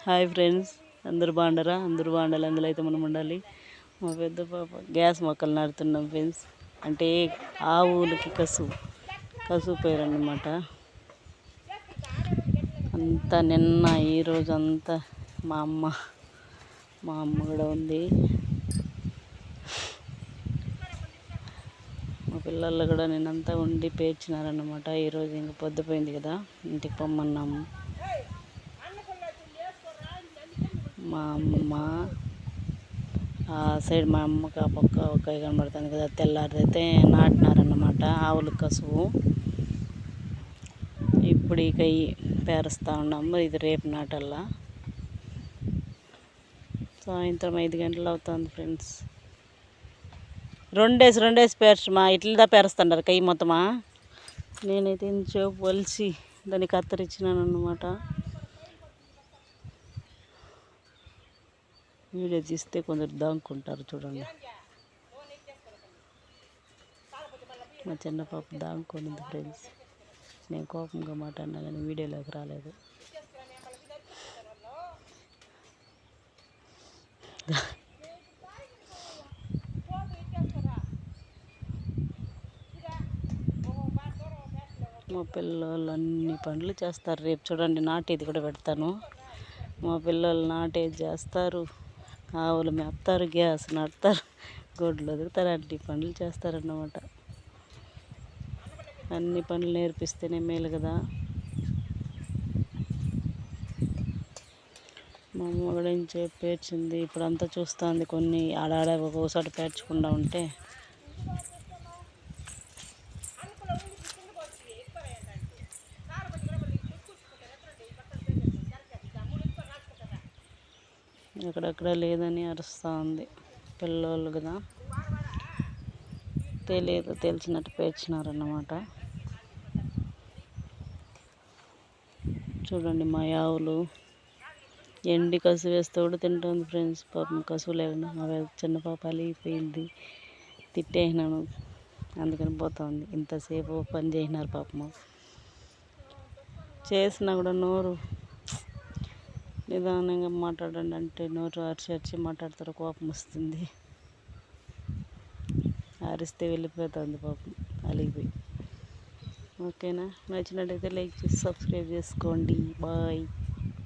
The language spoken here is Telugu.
హాయ్ ఫ్రెండ్స్, అందరూ బాగుండరా? అందరూ బాగుండాలి, అందులో అయితే మనం ఉండాలి. మా పెద్ద పాప గ్యాస్ మొక్కలు నాడుతున్నాం ఫ్రెండ్స్. అంటే ఆవులకి కసువు పేరు అన్నమాట. అంతా నిన్న ఈరోజు అంతా మా అమ్మ కూడా ఉంది. మా పిల్లలు కూడా నేనంతా ఉండి పేర్చినారన్నమాట. ఈరోజు ఇంక పొద్దుపోయింది కదా, ఇంటికి పొమ్మన్నాము. మా అమ్మ ఆ సైడ్, మా అమ్మకి ఆ పక్క ఒక కనబడుతుంది కదా, తెల్లారిదైతే నాటినారన్నమాట ఆవుల కసువు. ఇప్పుడు ఇక పేరుస్తూ ఉన్నాము. ఇది రేపు నాటల్లా. సాయంత్రం 5 గంటలు అవుతుంది ఫ్రెండ్స్. రెండేసి పేర్చమా, ఇట్లా పేరుస్తున్నారు కై మొత్తమా. నేనైతే ఇంతసేపు వలిసి దాన్ని కత్తిరించినాను అన్నమాట. వీడియో తీస్తే కొందరు దాంకుంటారు చూడండి. మా చిన్న పాప దాంకొనింది ఫ్రెండ్స్. నేను కోపంగా మాట్లాడినా కానీ వీడియోలోకి రాలేదు. మా పిల్లలు అన్ని పనులు చేస్తారు. రేపు చూడండి నాటేది కూడా పెడతాను. మా పిల్లలు నాటేది చేస్తారు, ఆవులు మేపుతారు, గ్యాస్ నడతారు, గొడ్లు వదులుతారు, అన్ని పనులు చేస్తారన్నమాట. అన్ని పనులు నేర్పిస్తేనే మేలు కదా. మా అమ్మ కూడా ఏం పేర్చింది. ఇప్పుడు అంతా చూస్తుంది. కొన్ని ఆడాడ ఒక్కోసారి పేర్చకుండా ఉంటే ఎక్కడెక్కడ లేదని అరుస్తూ ఉంది. పిల్లోళ్ళు కదా, తెలిసినట్టు పేర్చినారన్నమాట. చూడండి మా ఆవులు ఎండి కసువు వేస్తే కూడా తింటుంది ఫ్రెండ్స్. పాపం కసువు లేకుండా మా చిన్న పాప అలిగిపోయింది. తిట్టేసినాను, అందుకని పోతుంది. ఇంతసేపు పని చేసినారు పాపము. చేసినా కూడా నోరు నిదానంగా మాట్లాడండి అంటే నోరు అరిచి మాట్లాడతారు. కోపం వస్తుంది, అరిస్తే వెళ్ళిపోతుంది పాపం అలిగిపోయి. ఓకేనా? నచ్చినట్టయితే లైక్ చేసి సబ్స్క్రైబ్ చేసుకోండి. బాయ్.